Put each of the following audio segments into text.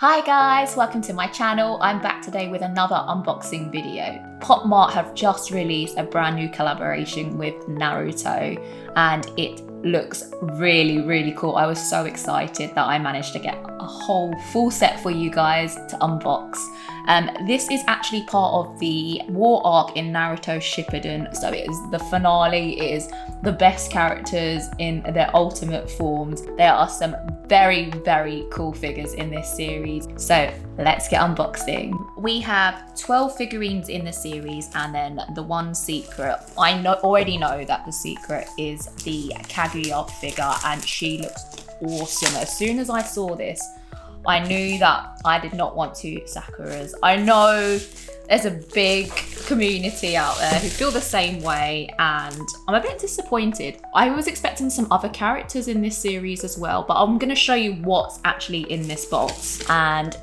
Hi guys, welcome to my channel. I'm back today with another unboxing video. Popmart have just released a brand new collaboration with Naruto and it looks really cool. I was so excited that I managed to get a whole full set for you guys to unbox. This is actually part of the war arc in Naruto Shippuden, so it is the finale. It is the best characters in their ultimate forms. There are some very cool figures in this series, so let's get unboxing. We have 12 figurines in the series and then the one secret. I already know that the secret is the Kaguya figure and she looks awesome. As soon as I saw this, I knew that I did not want two Sakuras. I know there's a big community out there who feel the same way and I'm a bit disappointed. I was expecting some other characters in this series as well, but I'm going to show you what's actually in this box. And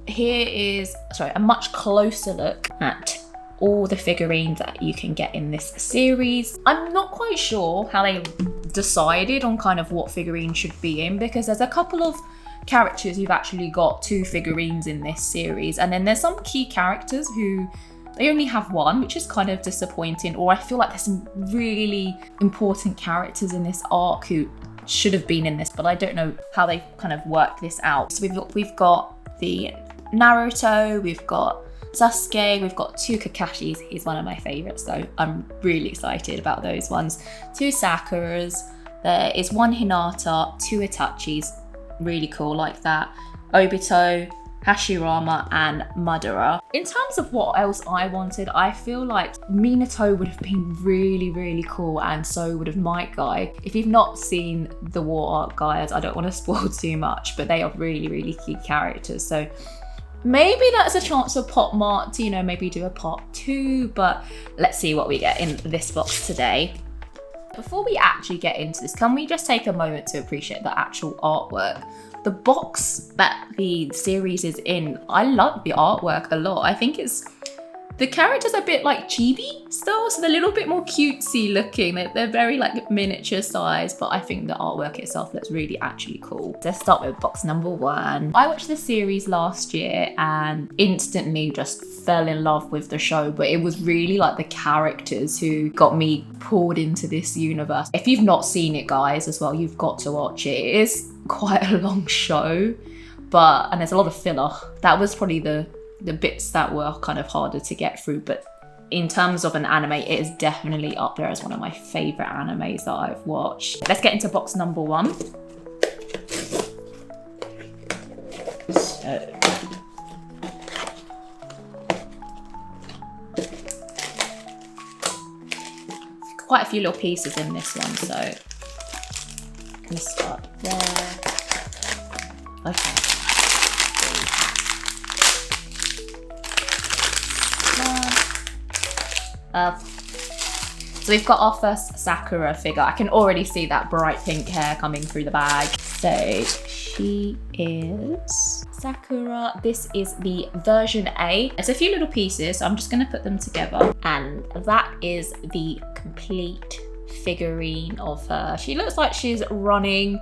here is, a much closer look at all the figurines that you can get in this series. I'm not quite sure how they decided on kind of what figurine should be in, because there's a couple of characters who've actually got two figurines in this series, and then there's some key characters who they only have one, which is kind of disappointing. Or I feel like there's some really important characters in this arc who should have been in this, but I don't know how they kind of worked this out. So we've got the Naruto, we've got Sasuke, we've got two Kakashis. He's one of my favorites, so I'm really excited about those ones. Two Sakuras, there is one Hinata, two Itachis, really cool like that, Obito, Hashirama and Madara. In terms of what else I wanted, I feel like Minato would have been really cool, and so would have Might Guy. If you've not seen the War Arc, guys, I don't want to spoil too much, but they are really key characters. So maybe that's a chance for Popmart to, maybe do a part 2, but let's see what we get in this box today. Before we actually get into this, can we just take a moment to appreciate the actual artwork? The box that the series is in, I love the artwork a lot. I think the characters are a bit like chibi style, so they're a little bit more cutesy looking. They're very like miniature size, but I think the artwork itself looks really actually cool. Let's start with box number 1. I watched the series last year and instantly just fell in love with the show, but it was really like the characters who got me pulled into this universe. If you've not seen it, guys, as well, you've got to watch it. It is quite a long show, and there's a lot of filler. That was probably the bits that were kind of harder to get through, but in terms of an anime, it is definitely up there as one of my favorite animes that I've watched. Let's get into box number 1. So quite a few little pieces in this one, so I'm gonna start there. Okay. So we've got our first Sakura figure. I can already see that bright pink hair coming through the bag. So she is Sakura. This is the version A. There's a few little pieces, so I'm just gonna put them together. And that is the complete figurine of her. She looks like she's running,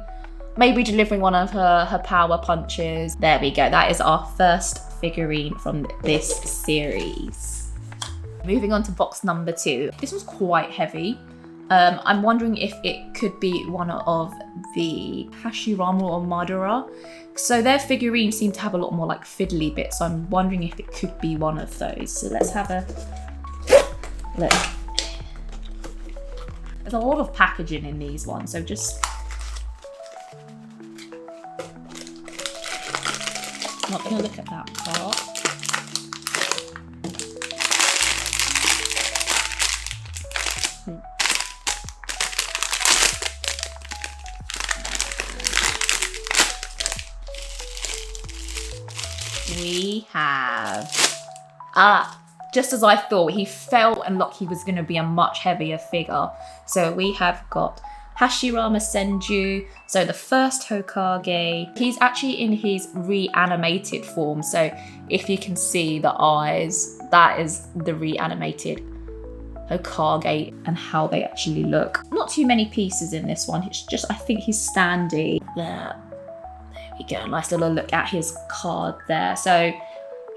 maybe delivering one of her power punches. There we go. That is our first figurine from this series. Moving on to box number 2. This was quite heavy. I'm wondering if it could be one of the Hashirama or Madara. So their figurines seem to have a lot more like fiddly bits. So I'm wondering if it could be one of those. So let's have a look. There's a lot of packaging in these ones, so just not gonna look at that part. We have, just as I thought, he felt and looked he was going to be a much heavier figure. So we have got Hashirama Senju, so the first Hokage. He's actually in his reanimated form. So if you can see the eyes, that is the reanimated Hokage and how they actually look. Not too many pieces in this one. It's just, I think he's standing there. There you go, nice little look at his card there. So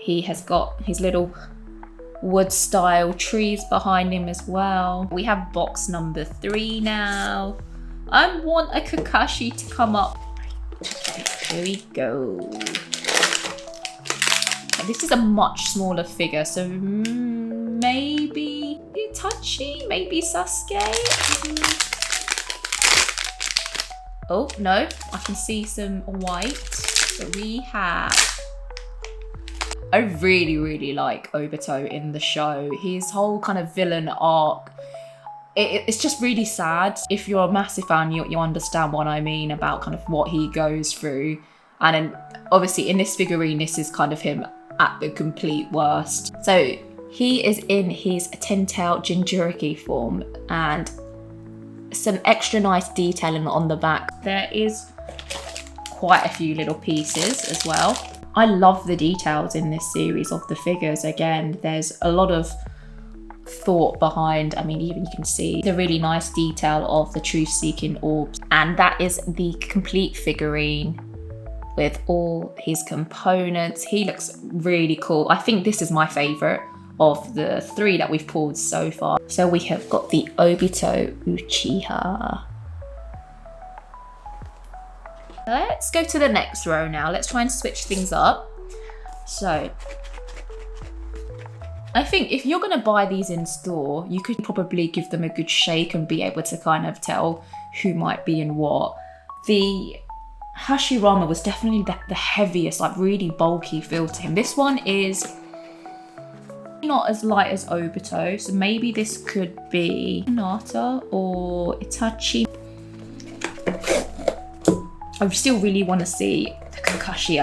he has got his little wood style trees behind him as well. We have box number 3 now. I want a Kakashi to come up. Here we go. This is a much smaller figure, so maybe Itachi, maybe Sasuke. Oh no, I can see some white. So we have. I really like Obito in the show. His whole kind of villain arc. It's just really sad. If you're a massive fan, you understand what I mean about kind of what he goes through. And then obviously in this figurine, this is kind of him at the complete worst. So he is in his 10-tailed Jinchuriki form, and some extra nice detailing on the back. There is quite a few little pieces as well. I love the details in this series of the figures. Again, there's a lot of thought behind, I mean, even you can see the really nice detail of the truth-seeking orbs. And that is the complete figurine with all his components. He looks really cool. I think this is my favorite of the 3 that we've pulled so far. So we have got the Obito Uchiha. Let's go to the next row now. Let's try and switch things up. So I think if you're gonna buy these in store, you could probably give them a good shake and be able to kind of tell who might be in what. The Hashirama was definitely the heaviest, like really bulky feel to him. This one is not as light as Obito, so maybe this could be Hinata or Itachi. I still really want to see the Kakashi.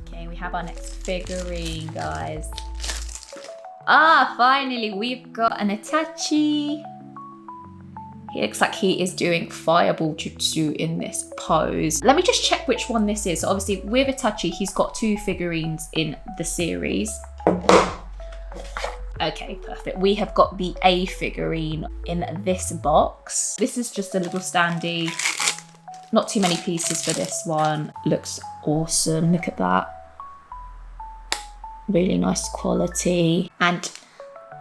Okay, we have our next figurine, guys. Ah, finally, we've got an Itachi. He looks like he is doing fireball jutsu in this pose. Let me just check which one this is. So obviously with Itachi, he's got 2 figurines in the series. Okay, perfect. We have got the A figurine in this box. This is just a little standee. Not too many pieces for this one. Looks awesome, look at that. Really nice quality. And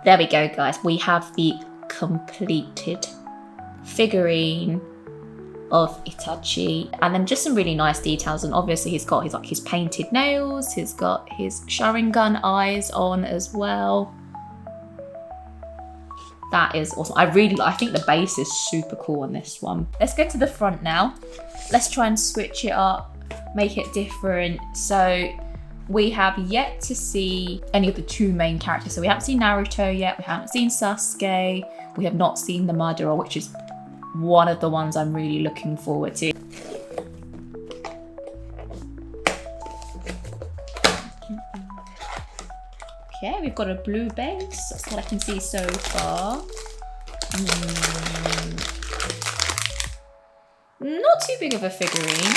there we go, guys. We have the completed figurine of Itachi, and then just some really nice details. And obviously he's got his painted nails, he's got his Sharingan eyes on as well. That is awesome. I think the base is super cool on this one. Let's go to the front now. Let's try and switch it up, make it different. So we have yet to see any of the 2 main characters. So we haven't seen Naruto yet, we haven't seen Sasuke, we have not seen the murderer, which is one of the ones I'm really looking forward to. Okay, we've got a blue base. That's what I can see so far. Not too big of a figurine.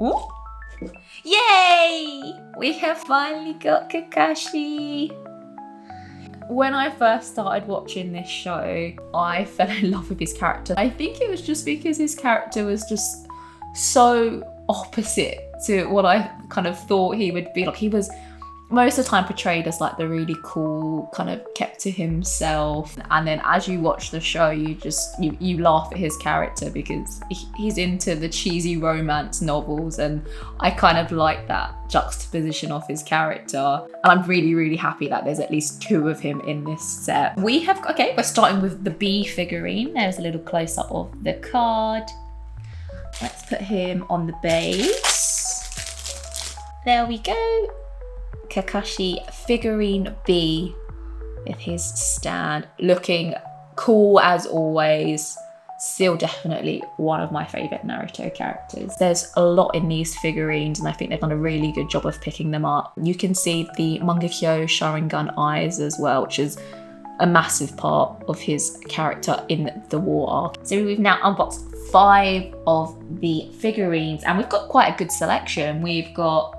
Ooh. Yay! We have finally got Kakashi. When I first started watching this show, I fell in love with his character. I think it was just because his character was just so opposite to what I kind of thought he would be. Like, he was most of the time portrayed as like the really cool, kind of kept to himself. And then as you watch the show, you laugh at his character because he's into the cheesy romance novels, and I kind of like that juxtaposition of his character. And I'm really happy that there's at least 2 of him in this set. We're starting with the B figurine. There's a little close-up of the card. Let's put him on the base. There we go. Kakashi figurine B with his stand, looking cool as always. Still definitely one of my favourite Naruto characters. There's a lot in these figurines, and I think they've done a really good job of picking them up. You can see the Mangekyo Sharingan eyes as well, which is a massive part of his character in the war arc. So we've now unboxed 5 of the figurines, and we've got quite a good selection. We've got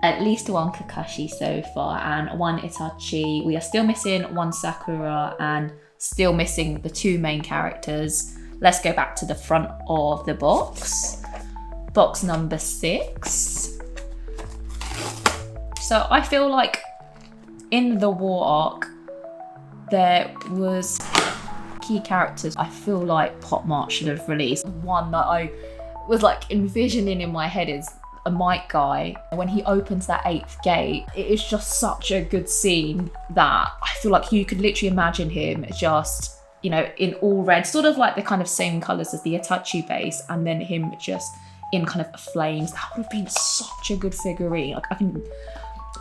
at least 1 Kakashi so far and 1 Itachi. We are still missing 1 Sakura and still missing the 2 main characters. Let's go back to the front of the box. Box number 6. So I feel like in the war arc, there was key characters I feel like Popmart should have released. One that I was like envisioning in my head is a Mike guy. When he opens that 8th gate, it is just such a good scene that I feel like you could literally imagine him just, you know, in all red, sort of like the kind of same colours as the Itachi base, and then him just in kind of flames. That would have been such a good figurine. Like, I can,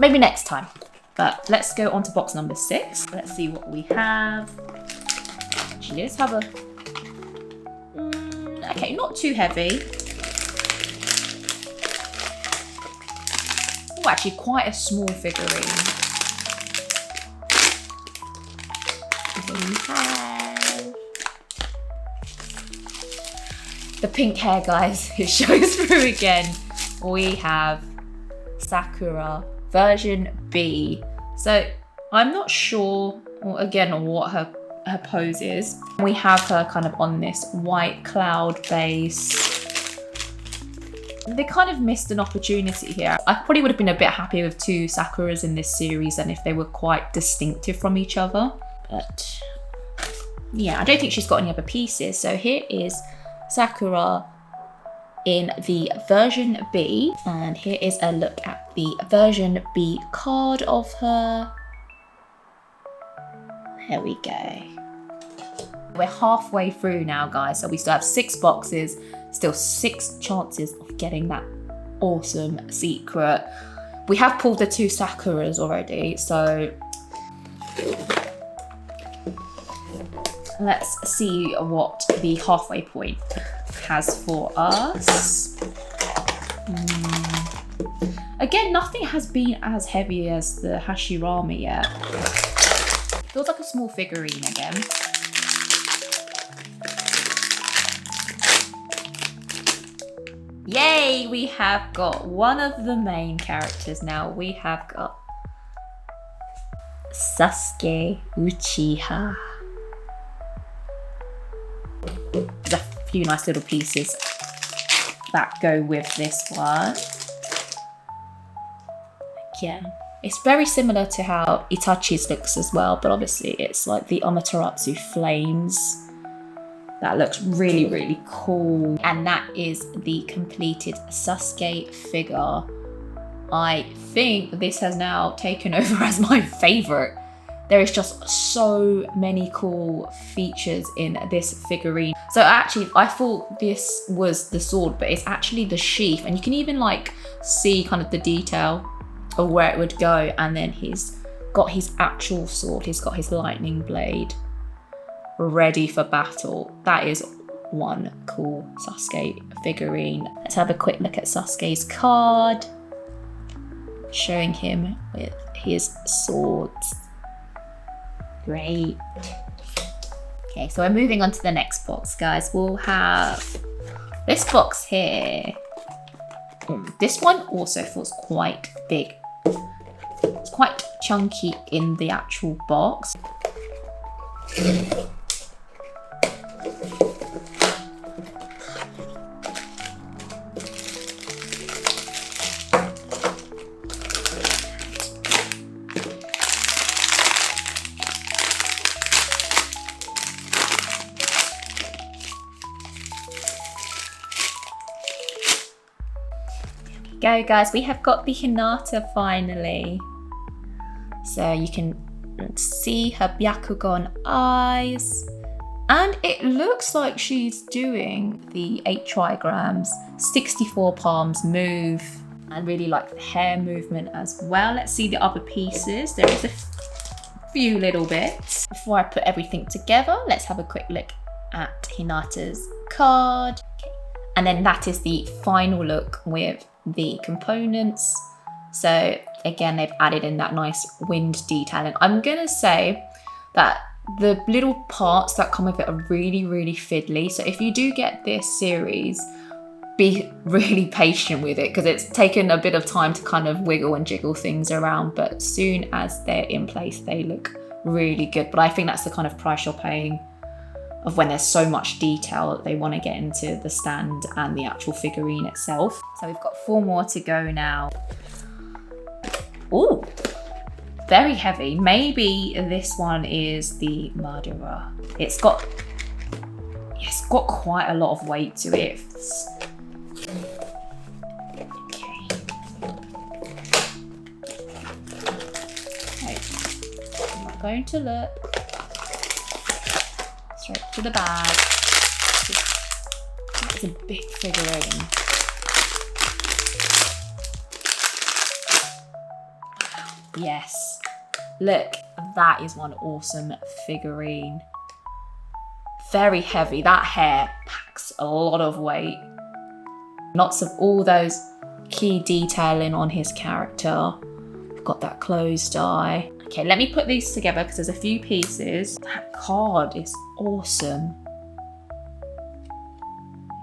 maybe next time. But let's go on to box number 6. Let's see what we have. Actually, let's have a... okay, not too heavy. Oh, actually quite a small figurine. Then we have... the pink hair, guys. It shows through again. We have Sakura version B. So I'm not sure, well, again, what her pose is. We have her kind of on this white cloud base. They kind of missed an opportunity here. I probably would have been a bit happier with 2 Sakuras in this series and if they were quite distinctive from each other. But yeah, I don't think she's got any other pieces. So here is Sakura in the version B, and here is a look at the version B card of her. There we go. We're halfway through now, guys, so we still have 6 boxes, still 6 chances of getting that awesome secret. We have pulled the 2 Sakuras already, so let's see what the halfway point has for us. Again, nothing has been as heavy as the Hashirama yet. Feels like a small figurine again. Yay, we have got one of the main characters now. We have got Sasuke Uchiha. There's a few nice little pieces that go with this one. Yeah, it's very similar to how Itachi's looks as well, but obviously it's like the Amaterasu flames. That looks really, really cool. And that is the completed Sasuke figure. I think this has now taken over as my favorite. There is just so many cool features in this figurine. So actually, I thought this was the sword, but it's actually the sheath. And you can even like see kind of the detail of where it would go. And then he's got his actual sword. He's got his lightning blade ready for battle. That is one cool Sasuke figurine. Let's have a quick look at Sasuke's card, showing him with his swords. Great. Okay, so we're moving on to the next box, guys. We'll have this box here. This one also feels quite big. It's quite chunky in the actual box. Go, guys, we have got the Hinata finally. So you can see her Byakugan eyes, and it looks like she's doing the 8 trigrams, 64 palms move, and really like the hair movement as well. Let's see the other pieces. There is a few little bits. Before I put everything together, let's have a quick look at Hinata's card. Okay. And then that is the final look with the components. So again, they've added in that nice wind detailing. I'm gonna say that the little parts that come with it are really, really fiddly. So if you do get this series, be really patient with it, because it's taken a bit of time to kind of wiggle and jiggle things around, but as soon as they're in place, they look really good. But I think that's the kind of price you're paying of when there's so much detail that they want to get into the stand and the actual figurine itself. So we've got 4 more to go now. Ooh, very heavy. Maybe this one is the murderer. It's got quite a lot of weight to it. Okay, I'm not going to look. Straight to the bag. It's a big figurine. Yes. Look, that is one awesome figurine. Very heavy. That hair packs a lot of weight. Lots of all those key detailing on his character. We've got that closed eye. Okay, let me put these together because there's a few pieces. That card is awesome.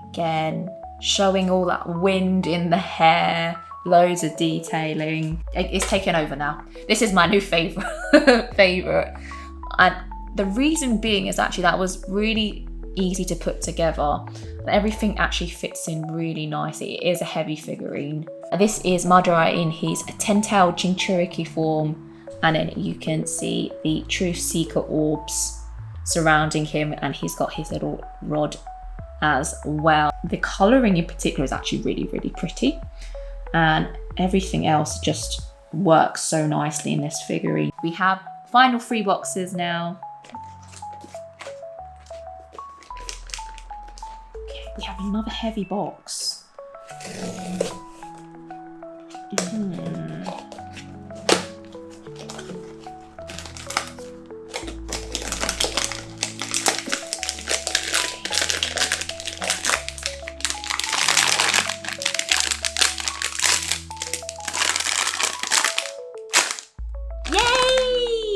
Again, showing all that wind in the hair, loads of detailing. It's taken over now. This is my new favorite. And the reason being is actually that was really easy to put together. Everything actually fits in really nicely. It is a heavy figurine. This is Madara in his 10-tailed Jinchuriki form. And then you can see the Truth Seeker orbs surrounding him, and he's got his little rod as well. The colouring in particular is actually really, really pretty. And everything else just works so nicely in this figurine. We have final 3 boxes now. Okay, we have another heavy box.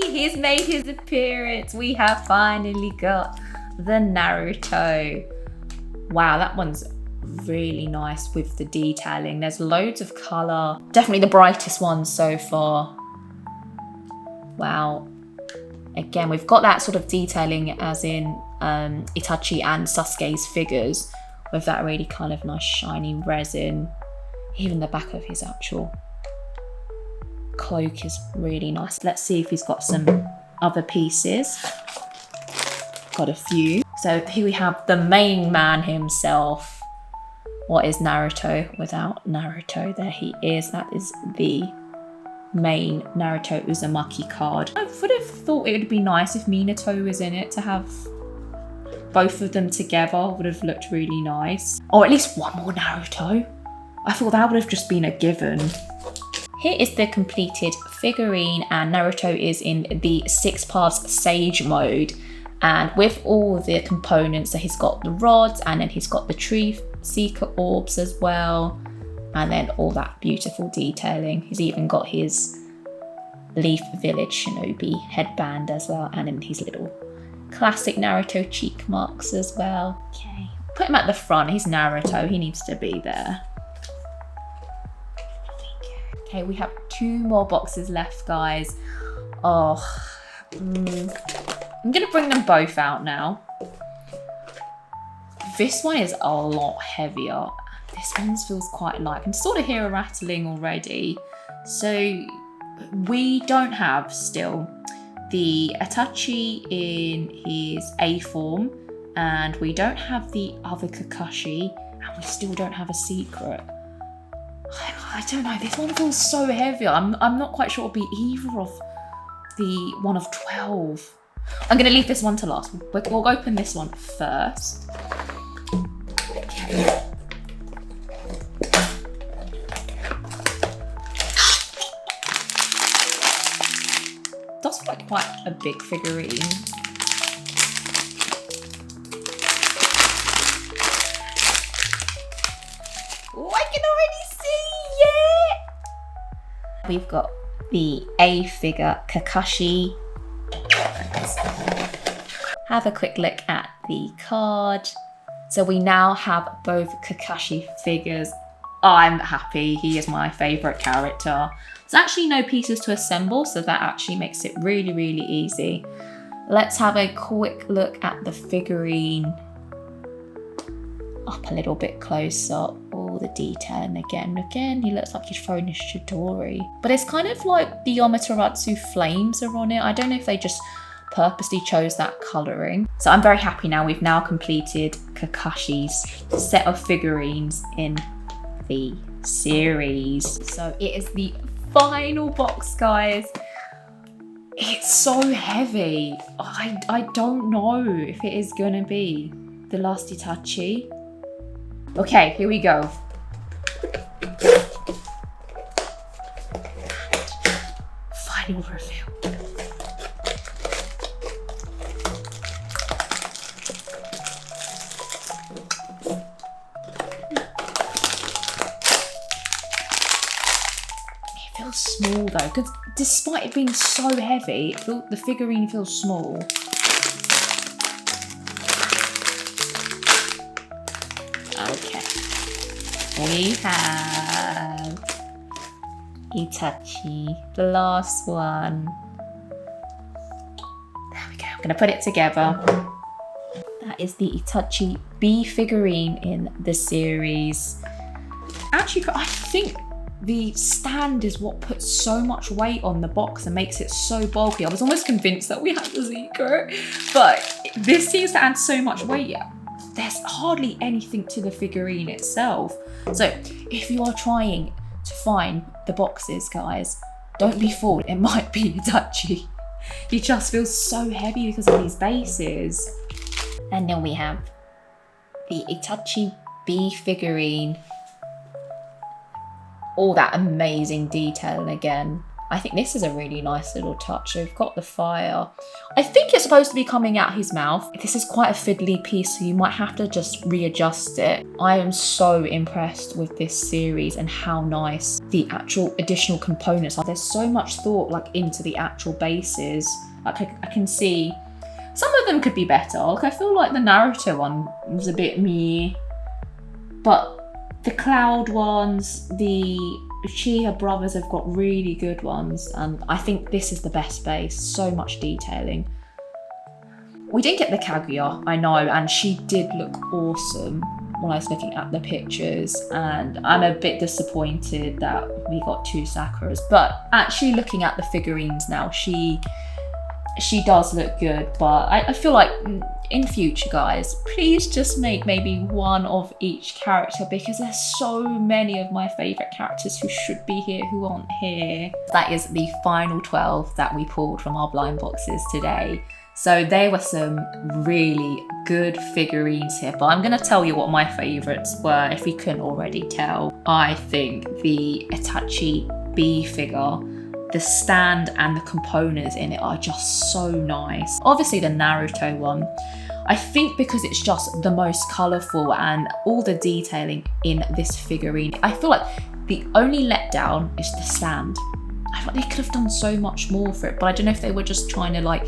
He's made his appearance. We have finally got the Naruto. Wow, that one's really nice with the detailing. There's loads of colour. Definitely the brightest one so far. Wow. Again, we've got that sort of detailing as in Itachi and Sasuke's figures, with that really kind of nice shiny resin. Even the back of his actual cloak is really nice. Let's see if he's got some other pieces. Got a few. So here we have the main man himself. What is Naruto without Naruto? There he is. That is the main Naruto Uzumaki card. I would have thought it would be nice if Minato was in it, to have both of them together. Would have looked really nice. Or at least one more Naruto. I thought that would have just been a given. Here is the completed figurine, and Naruto is in the 6 paths Sage mode, and with all the components. So he's got the rods, and then he's got the Truth Seeker orbs as well, and then all that beautiful detailing. He's even got his Leaf Village Shinobi headband as well, and then his little classic Naruto cheek marks as well. Okay, put him at the front. He's Naruto, he needs to be there. Okay, we have 2 more boxes left, guys. Oh, I'm gonna bring them both out now. This one is a lot heavier. This one feels quite light. I can sort of hear a rattling already. So we don't have still the Itachi in his A form, and we don't have the other Kakashi, and we still don't have a secret. I don't know, this one feels so heavy. I'm not quite sure it'll be either of the one of 12. I'm gonna leave this one to last. We'll open this one first. Okay. Does feel like quite a big figurine. Oh, I can already see it! We've got the A figure Kakashi. Let's have a quick look at the card. So we now have both Kakashi figures. I'm happy, he is my favourite character. There's actually no pieces to assemble, so that actually makes it really, really easy. Let's have a quick look at the figurine. Up a little bit closer. All the detail, and again, he looks like he's throwing his Chidori. But it's kind of like the Amaterasu flames are on it. I don't know if they just purposely chose that colouring. So I'm very happy now. We've now completed Kakashi's set of figurines in the series. So it is the final box, guys. It's so heavy. I don't know if it is gonna be the last Itachi. Okay, here we go. Final reveal. It feels small though, because despite it being so heavy, the figurine feels small. Okay, we have Itachi, the last one. There we go, I'm gonna put it together. That is the Itachi B figurine in the series. Actually, I think the stand is what puts so much weight on the box and makes it so bulky. I was almost convinced that we had the secret, but this seems to add so much weight. There's hardly anything to the figurine itself. So if you are trying to find the boxes, guys, don't be fooled. It might be Itachi. He just feels so heavy because of these bases. And then we have the Itachi B figurine. All that amazing detail, and again, I think this is a really nice little touch. So we've got the fire. I think it's supposed to be coming out his mouth. This is quite a fiddly piece, so you might have to just readjust it. I am so impressed with this series and how nice the actual additional components are. There's so much thought like into the actual bases. Like I can see some of them could be better. Like I feel like the Naruto one was a bit meh, but the Cloud ones, the Uchiha brothers have got really good ones, and I think this is the best base. So much detailing. We didn't get the Kaguya, I know, and she did look awesome when I was looking at the pictures, and I'm a bit disappointed that we got 2 Sakuras, but actually looking at the figurines now, she does look good. But I feel like in future, guys, please just make maybe one of each character, because there's so many of my favourite characters who should be here who aren't here. That is the final 12 that we pulled from our blind boxes today. So there were some really good figurines here, but I'm going to tell you what my favourites were if you couldn't already tell. I think the Itachi B figure, the stand and the components in it are just so nice. Obviously the Naruto one, I think because it's just the most colourful and all the detailing in this figurine. I feel like the only letdown is the stand. I feel like they could have done so much more for it, but I don't know if they were just trying to like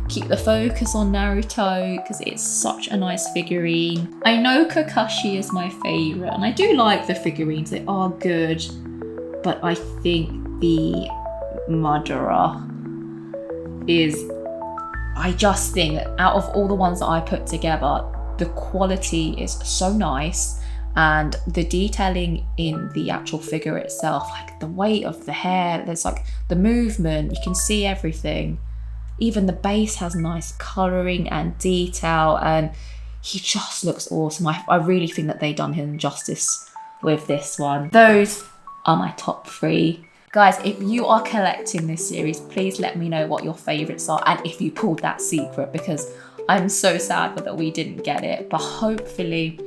keep the focus on Naruto because it's such a nice figurine. I know Kakashi is my favourite, and I do like the figurines, they are good, but I think the Madara is, I just think out of all the ones that I put together, the quality is so nice, and the detailing in the actual figure itself, like the weight of the hair, there's like the movement, you can see everything. Even the base has nice colouring and detail, and he just looks awesome. I really think that they've done him justice with this one. Those are my top 3. Guys, if you are collecting this series, please let me know what your favourites are and if you pulled that secret, because I'm so sad that we didn't get it. But hopefully,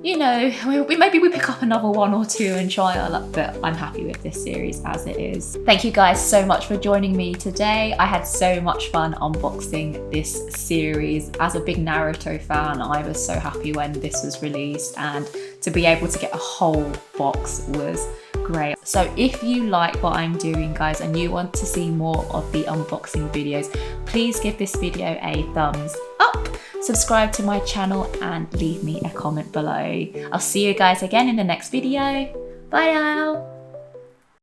you know, maybe we pick up another 1 or 2 and try our luck, but I'm happy with this series as it is. Thank you guys so much for joining me today. I had so much fun unboxing this series. As a big Naruto fan, I was so happy when this was released, and to be able to get a whole box was great. So if you like what I'm doing, guys, and you want to see more of the unboxing videos, please give this video a thumbs up, subscribe to my channel, and leave me a comment below. I'll see you guys again in the next video. Bye now.